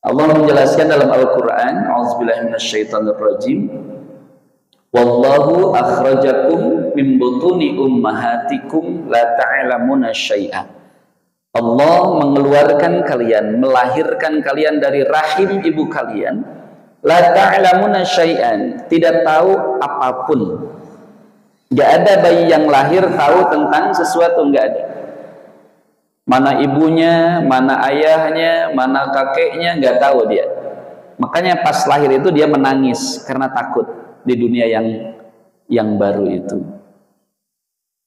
Allah menjelaskan dalam Al-Quran, A'udzubillahi minasyaitonirrajim, wallahu akhrajakum min butuni ummahatikum la ta'lamuna syai'a. Allah mengeluarkan kalian, melahirkan kalian dari rahim ibu kalian, la ta'lamuna syai'an, tidak tahu apapun. Gak ada bayi yang lahir tahu tentang sesuatu, gak ada. Mana ibunya, mana ayahnya, mana kakeknya, nggak tahu dia. Makanya pas lahir itu dia menangis karena takut di dunia yang baru itu.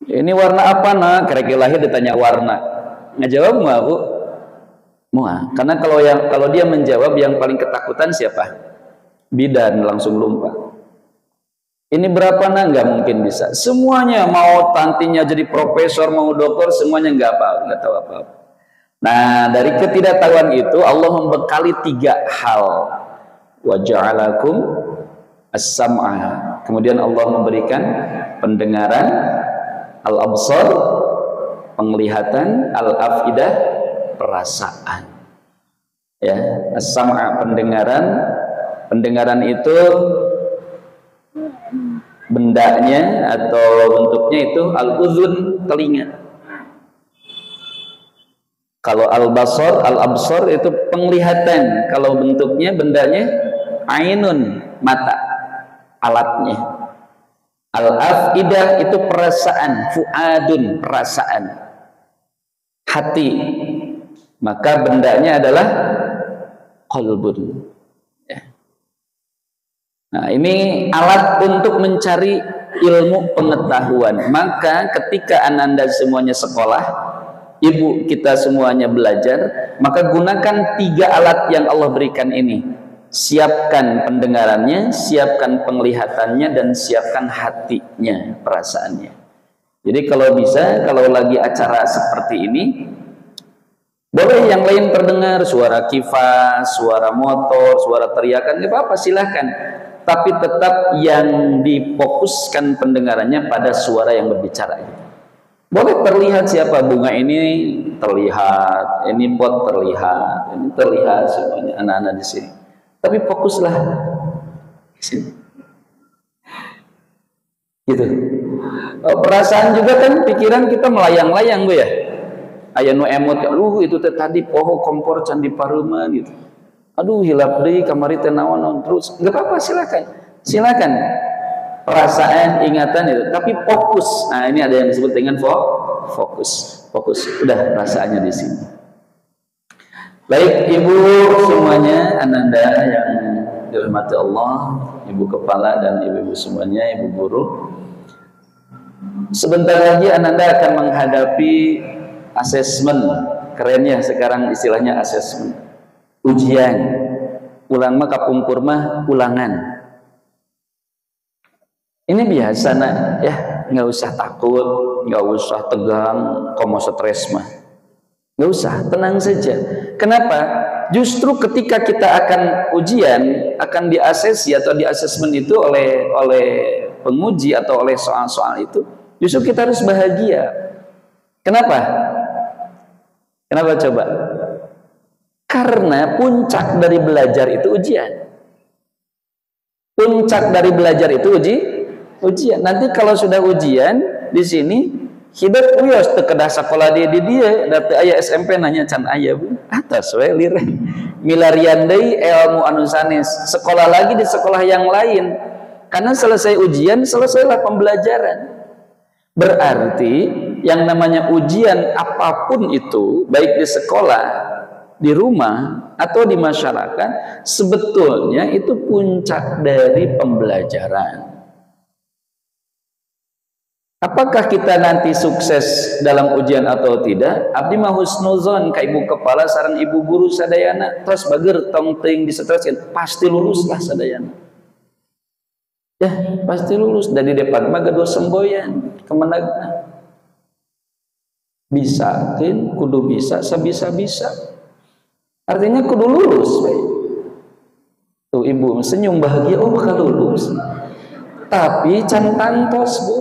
Ini warna apa nak? Kira-kira lahir ditanya warna, nggak jawab nggak bu? Muah. Karena kalau dia menjawab yang paling ketakutan siapa? Bidan, langsung lupa. Ini berapa nak? Nggak mungkin bisa. Semuanya, mau tantinya jadi profesor, mau dokter, semuanya nggak tahu apa-apa. Nah, dari ketidaktahuan itu Allah membekali 3 hal. Wa ja'alakum as-sam'a. Kemudian Allah memberikan pendengaran, al-absar, penglihatan, al-afidah, perasaan. Ya, as-sam'a pendengaran itu bendanya atau bentuknya itu al-uzun, telinga. Kalau al-basar, al-absar itu penglihatan. Kalau bentuknya, bendanya ainun, mata, alatnya. Al-afidah itu perasaan, fuadun, perasaan, hati. Maka bendanya adalah qalbun. Nah, ini alat untuk mencari ilmu pengetahuan. Maka ketika ananda semuanya sekolah, ibu kita semuanya belajar, maka gunakan 3 alat yang Allah berikan ini. Siapkan pendengarannya, siapkan penglihatannya, dan siapkan hatinya, perasaannya. Jadi kalau bisa, kalau lagi acara seperti ini, boleh yang lain terdengar, suara kipas, suara motor, suara teriakan, tidak apa-apa, silahkan. Tapi tetap yang difokuskan pendengarannya pada suara yang berbicara. Boleh terlihat siapa, bunga ini terlihat, ini pot terlihat, ini terlihat semuanya anak-anak di sini. Tapi fokuslah di sini. Gitu. Perasaan juga kan, pikiran kita melayang-layang, Bu ya. Aya nu emot, itu tadi poho kompor candi pareuma gitu. Aduh, hilap deui kamari teh naon terus. Enggak apa-apa, silakan. Perasaan, ingatan itu, tapi fokus. Nah, ini ada yang disebut dengan fokus. Udah perasaannya di sini. Baik, ibu semuanya, ananda yang dirahmati Allah, ibu kepala dan ibu-ibu semuanya, ibu guru. Sebentar lagi ananda akan menghadapi asesmen. Kerennya sekarang istilahnya asesmen. Ujian. Ulang mah kapungkur mah ulangan. Ini biasa nak ya, nggak usah takut, nggak usah tegang, komo stres mah, nggak usah, tenang saja. Kenapa? Justru ketika kita akan ujian, akan diasesi atau diasesmen itu oleh penguji atau oleh soal-soal itu, justru kita harus bahagia. Kenapa? Kenapa coba? Karena puncak dari belajar itu ujian. Puncak dari belajar itu ujian. Nanti kalau sudah ujian di sini, hidup wios teu kedah sakola di dia, datu aya SMP nanya can aya Bu. Atas we liren. Milarian deui ilmu anu sanes. Sekolah lagi di sekolah yang lain. Karena selesai ujian, selesailah pembelajaran. Berarti yang namanya ujian apapun itu, baik di sekolah, di rumah, atau di masyarakat, sebetulnya itu puncak dari pembelajaran. Apakah kita nanti sukses dalam ujian atau tidak? Abdi mah husnuzon ka ibu kepala sareng ibu guru sadayana, terus bager tong teuing disetreskeun, pasti lulus lah sadayana. Ya, pasti lulus. Dari depan mah gaduh semboyan kemenagna. Bisakeun, kudu bisa, sabisa-bisa. Artinya kudu lulus. Tuh ibu senyum bahagia, oh bakal lulus. Tapi can kantos Bu.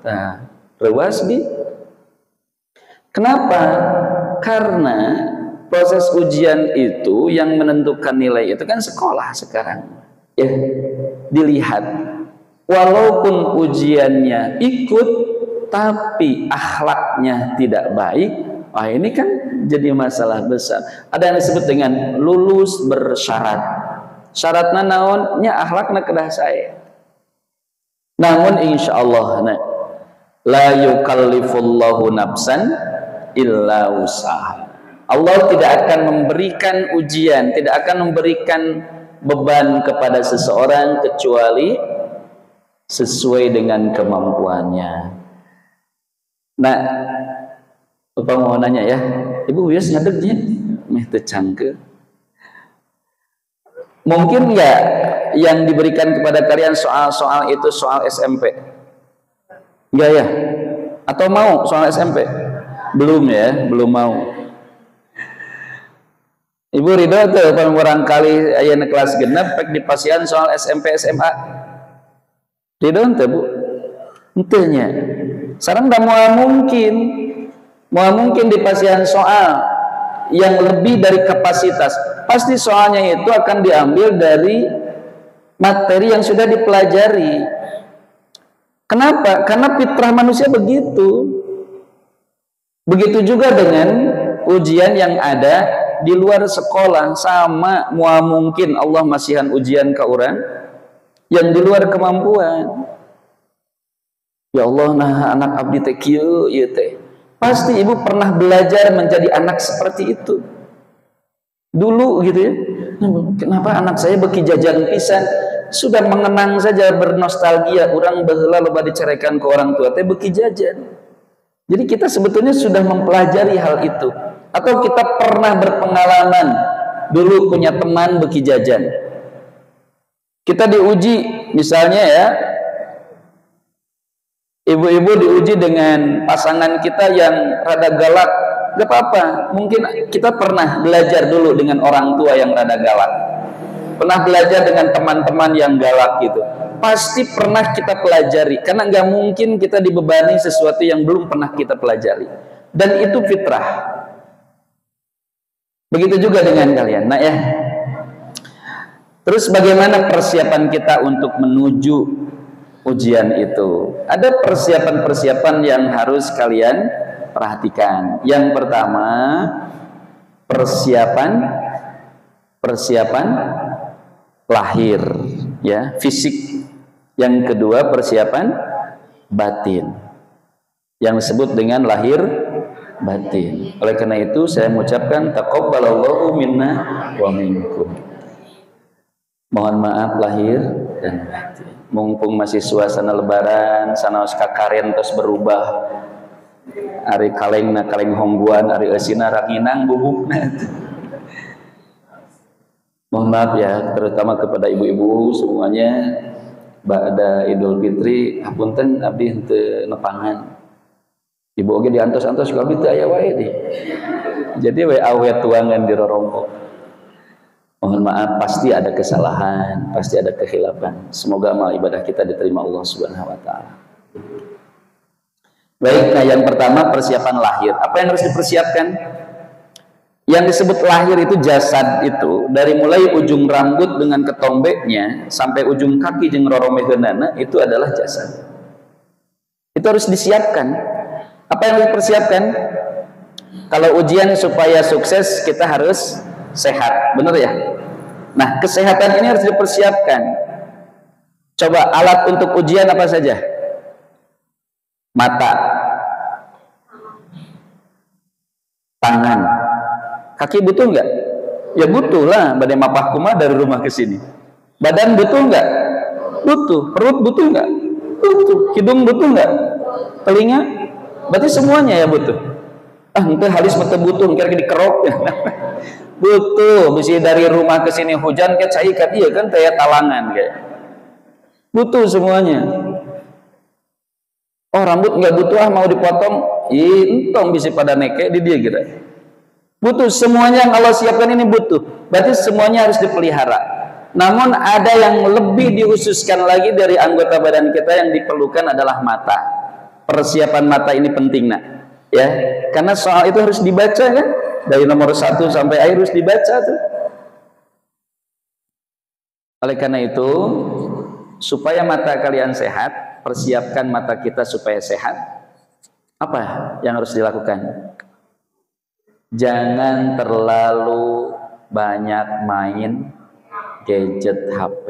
Nah, rewas Bi. Kenapa? Karena proses ujian itu yang menentukan nilai itu kan sekolah sekarang. Ya, dilihat. Walaupun ujiannya ikut, tapi akhlaknya tidak baik, wah ini kan jadi masalah besar. Ada yang disebut dengan lulus bersyarat. Syaratnya naonnya akhlaknya kedah saya. Namun insya Allah la yukallifullahu nafsan illa usaha. Allah tidak akan memberikan ujian, tidak akan memberikan beban kepada seseorang kecuali sesuai dengan kemampuannya. Nah, Bapak mau nanya ya, Ibu bias ngadegnya meh teu cangkeu. Mungkin nggak yang diberikan kepada kalian soal-soal itu soal SMP? Enggak ya? Atau mau soal SMP? Belum ya, belum mau. Ibu ridho tuh barangkali ayeuna kelas genep pek dipasihan soal SMP SMA. Ridho teh Bu? Henteu nya. Sareng da moal mungkin dipasihan soal yang lebih dari kapasitas. Pasti soalnya itu akan diambil dari materi yang sudah dipelajari. Kenapa? Karena fitrah manusia begitu. Begitu juga dengan ujian yang ada di luar sekolah, sama moal mungkin Allah masihan ujian ka urang yang di luar kemampuan. Ya Allah, nah anak abdi teh kieu ieu teh. Pasti ibu pernah belajar menjadi anak seperti itu dulu gitu ya. Kenapa anak saya beki jajan pisan, sudah mengenang saja bernostalgia, orang baheula loba dicerekan ke orang tua teh beki jajan. Jadi kita sebetulnya sudah mempelajari hal itu, atau kita pernah berpengalaman dulu punya teman beki jajan. Kita diuji misalnya ya, ibu-ibu diuji dengan pasangan kita yang rada galak, gak apa-apa. Mungkin kita pernah belajar dulu dengan orang tua yang rada galak, pernah belajar dengan teman-teman yang galak gitu. Pasti pernah kita pelajari, karena gak mungkin kita dibebani sesuatu yang belum pernah kita pelajari. Dan itu fitrah. Begitu juga dengan kalian. Nah ya, terus bagaimana persiapan kita untuk menuju ujian itu? Ada persiapan-persiapan yang harus kalian perhatikan. Yang pertama, persiapan lahir, ya, fisik. Yang kedua, persiapan batin, yang disebut dengan lahir batin. Oleh karena itu saya mengucapkan taqabbalallahu minna wa minkum. Mohon maaf lahir dan batin. Mumpung masih suasana lebaran, sanaos kakaren terus berubah. Ari kalengna kaleng hongguan, ari eusina ranginang bubukna. Mohon maaf ya, terutama kepada ibu-ibu semuanya. Ba'da Idul Fitri hapunten abdi henteu nepangan. Ibu oge diantos-antos ka abdi teu aya wae di. Jadi we awe tuangan di rorongko. Mohon maaf, pasti ada kesalahan, pasti ada kehilafan. Semoga amal ibadah kita diterima Allah Subhanahu wa taala. Baik, nah yang pertama persiapan lahir. Apa yang harus dipersiapkan? Yang disebut lahir itu jasad itu, dari mulai ujung rambut dengan ketombeknya sampai ujung kaki jeung roromeheunana, itu adalah jasad. Itu harus disiapkan. Apa yang dipersiapkan? Kalau ujian supaya sukses kita harus sehat, benar ya? Nah, kesehatan ini harus dipersiapkan. Coba alat untuk ujian apa saja? Mata, tangan, kaki butuh nggak? Ya butuh lah. Badai mapah kumah dari rumah ke sini. Badan butuh nggak? Butuh. Perut butuh nggak? Butuh. Hidung butuh nggak? Telinga? Berarti semuanya ya butuh. Itu halis mata butuh, kira-kira dikerok. Butuh. Bisa dari rumah ke sini hujan kayak cai ka dia kan kayak talangan kayak. Butuh semuanya. Oh rambut nggak butuh mau dipotong, entong bisa pada neke di dia gitu. Butuh semuanya yang Allah siapkan ini butuh. Berarti semuanya harus dipelihara. Namun ada yang lebih dihususkan lagi dari anggota badan kita yang diperlukan adalah mata. Persiapan mata ini penting nak, ya, karena soal itu harus dibaca kan. Dari nomor 1 sampai akhir harus dibaca tuh. Oleh karena itu, supaya mata kalian sehat, persiapkan mata kita supaya sehat. Apa yang harus dilakukan? Jangan terlalu banyak main gadget HP.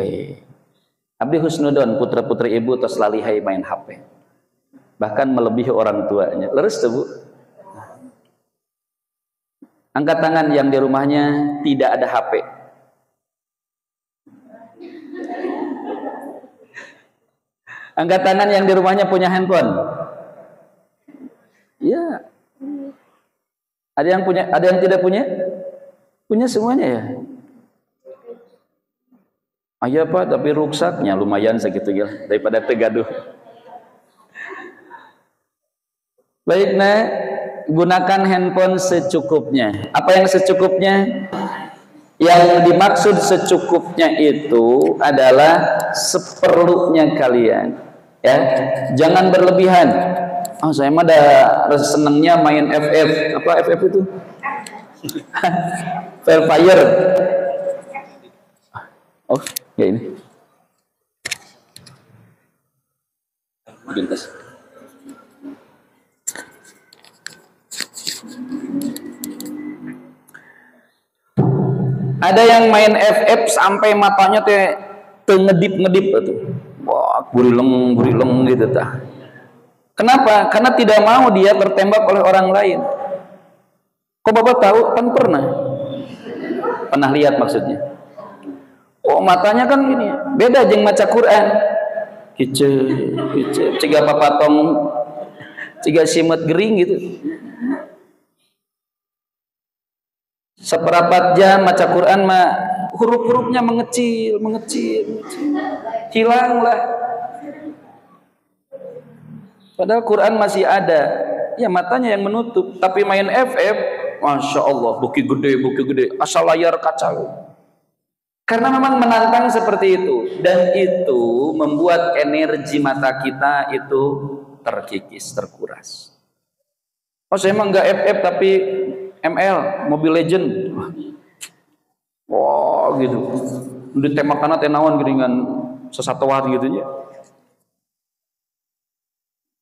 Abdi husnudon putra-putri ibu tos lalihai main HP. Bahkan melebihi orang tuanya. Leres tuh, Bu? Angkat tangan yang di rumahnya tidak ada HP. Angkat tangan yang di rumahnya punya handphone. Ya. Ada yang punya, ada yang tidak punya? Punya semuanya ya. Ayah Pak, tapi ruksaknya lumayan segitu ya, daripada tegaduh. Baik, nah, gunakan handphone secukupnya. Apa yang secukupnya? Yang dimaksud secukupnya itu adalah seperlunya kalian. Ya, jangan berlebihan. Oh, saya mah ada senengnya main FF. Apa FF itu? Free Fire. Oh, ya ini. Bintas. Ada yang main FF sampai matanya teh ngedip-ngedip tuh. Wah, burileng gitu tah. Kenapa? Karena tidak mau dia tertembak oleh orang lain. Kok Bapak tahu? Kan pernah lihat maksudnya. Oh, matanya kan gini, beda jeung maca Quran. Kice, ciga papatong, ciga simet gering gitu. Seperapat jam maca Quran mah huruf-hurufnya mengecil. Hilanglah. Padahal Quran masih ada. Ya matanya yang menutup, tapi main FF, Masya Allah, buki gede, asal layar kaca. Karena memang menantang seperti itu, dan itu membuat energi mata kita itu terkikis, terkuras. Oh, saya emang nggak FF tapi ML, Mobile Legend. Wah, gitu. Ditembakana tenawan geringan sesatuan gitu ya.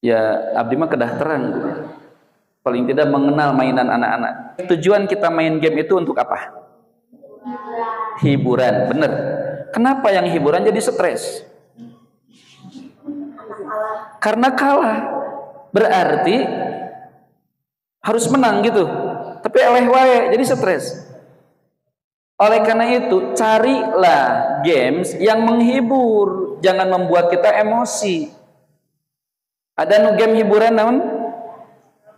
Ya, abdi mah kedah terang. Paling tidak mengenal mainan anak-anak. Tujuan kita main game itu untuk apa? Hiburan, bener. Kenapa yang hiburan jadi stres? Karena kalah. Berarti harus menang gitu. Tapi eleh wae, jadi stres. Oleh karena itu, carilah games yang menghibur, jangan membuat kita emosi. Ada nu game hiburan naon?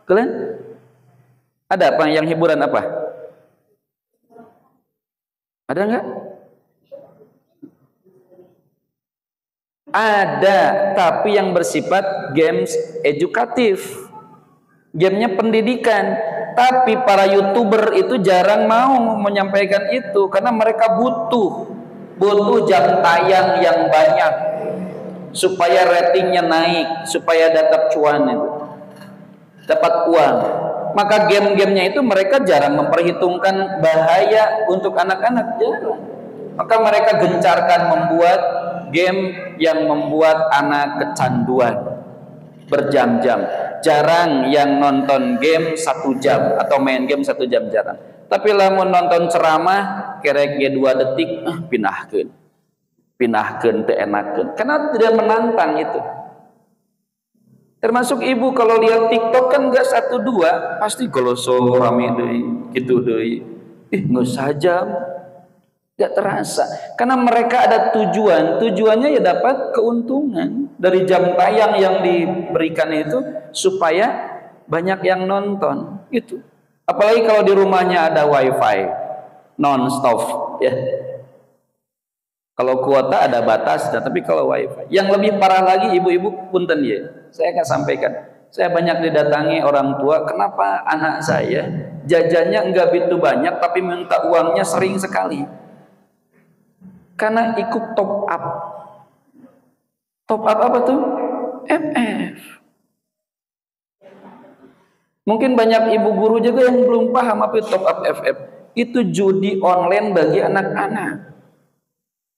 Kalian? Ada apa yang hiburan apa? Ada enggak? Ada, tapi yang bersifat games edukatif. Gamenya pendidikan. Tapi para YouTuber itu jarang mau menyampaikan itu karena mereka butuh jam tayang yang banyak supaya ratingnya naik, supaya dapat cuan itu, dapat uang. Maka game-gamenya itu mereka jarang memperhitungkan bahaya untuk anak-anak, jarang. Maka mereka gencarkan membuat game yang membuat anak kecanduan berjam-jam. Jarang yang nonton game 1 jam atau main game 1 jam, jarang. Tapi lamun nonton ceramah kerek 2 detik pinahkeun teu enakeun karena tidak menantang itu. Termasuk ibu kalau lihat TikTok kan enggak 1-2 pasti goloso rame deui gitu deui. Enggak sajam. Enggak terasa karena mereka ada tujuannya ya dapat keuntungan dari jam tayang yang diberikan itu supaya banyak yang nonton itu. Apalagi kalau di rumahnya ada wifi non-stop ya. Kalau kuota ada batasnya, tapi kalau wifi yang lebih parah lagi ibu-ibu punten ya. Saya akan sampaikan. Saya banyak didatangi orang tua, kenapa anak saya jajannya enggak begitu banyak tapi minta uangnya sering sekali. Karena ikut top up. Top up apa tuh? FF. Mungkin banyak ibu guru juga yang belum paham apa itu top up FF. Itu judi online bagi anak-anak.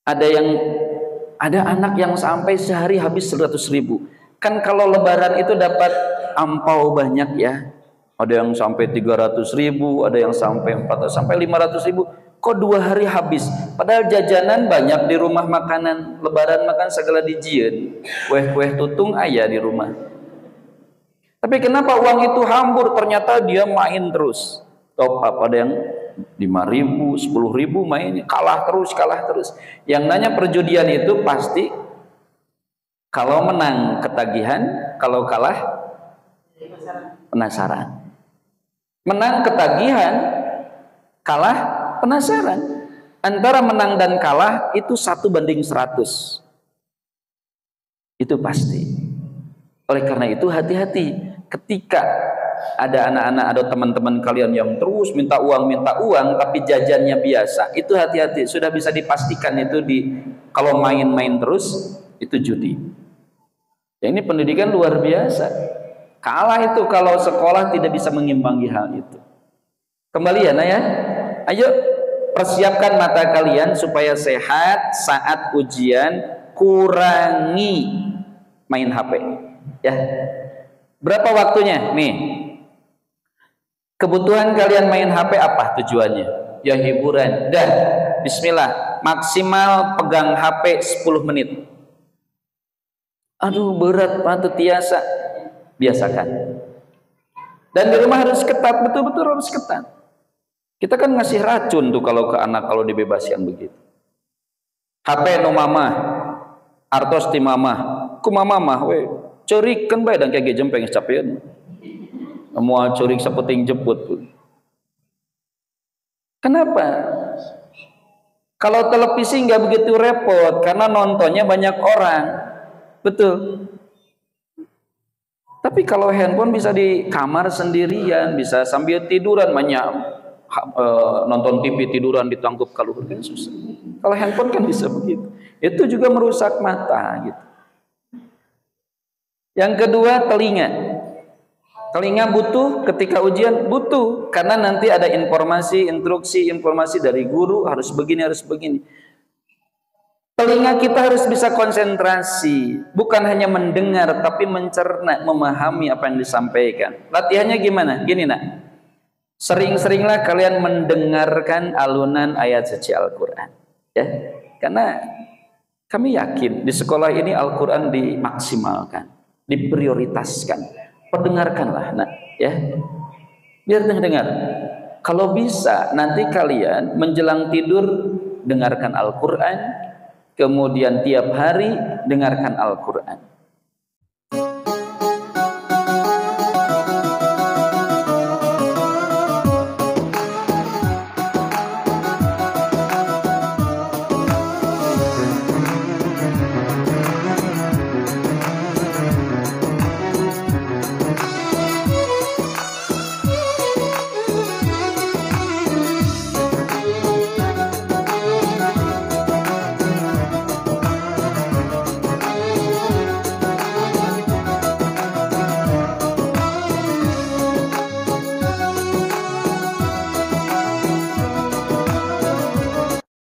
Ada anak yang sampai sehari habis 100.000. Kan kalau lebaran itu dapat ampau banyak ya. Ada yang sampai 300.000, ada yang sampai 400, sampai 500.000. Kok 2 hari habis? Padahal jajanan banyak di rumah, makanan lebaran makan segala dijieun. Kue-kue tutung ayah di rumah. Tapi kenapa uang itu hambur? Ternyata dia main terus. Top up, ada yang 5.000, 10.000 main, kalah terus. Yang nanya perjudian itu pasti kalau menang ketagihan, kalau kalah penasaran. Menang ketagihan, kalah penasaran. Antara menang dan kalah itu 1:100. Itu pasti. Oleh karena itu hati-hati ketika ada anak-anak, ada teman-teman kalian yang terus minta uang, tapi jajannya biasa, itu hati-hati. Sudah bisa dipastikan itu kalau main-main terus itu judi. Ya, ini pendidikan luar biasa. Kalah itu kalau sekolah tidak bisa mengimbangi hal itu. Kembali ya, Naya. Ayo persiapkan mata kalian supaya sehat saat ujian. Kurangi main HP. Ya. Berapa waktunya? Nih. Kebutuhan kalian main HP apa tujuannya? Ya hiburan. Dah, bismillah. Maksimal pegang HP 10 menit. Aduh, berat patut biasa. Biasakan. Dan di rumah harus ketat, betul-betul harus ketat. Kita kan ngasih racun tuh kalau ke anak kalau dibebaskan begitu. HP no mama, artos ti mama, ku mama mah we. Cerik kan bae dan kayak jempeng capeun. Mau cerik sepeting jeput pun. Kenapa? Kalau televisi nggak begitu repot karena nontonnya banyak orang. Betul. Tapi kalau handphone bisa di kamar sendirian, bisa sambil tiduran, nonton TV tiduran ditangkup kalau kan susah. Kalau handphone kan bisa begitu. Itu juga merusak mata gitu. Yang kedua, telinga. Telinga butuh ketika ujian, butuh karena nanti ada informasi, instruksi, informasi dari guru harus begini. Telinga kita harus bisa konsentrasi, bukan hanya mendengar tapi mencerna, memahami apa yang disampaikan. Latihannya gimana? Gini nak, sering-seringlah kalian mendengarkan alunan ayat suci Al-Quran, ya. Karena kami yakin di sekolah ini Al-Quran dimaksimalkan, diprioritaskan. Perdengarkanlah, nak, ya. Biar dengar. Kalau bisa nanti kalian menjelang tidur dengarkan Al-Quran. Kemudian tiap hari dengarkan Al-Quran.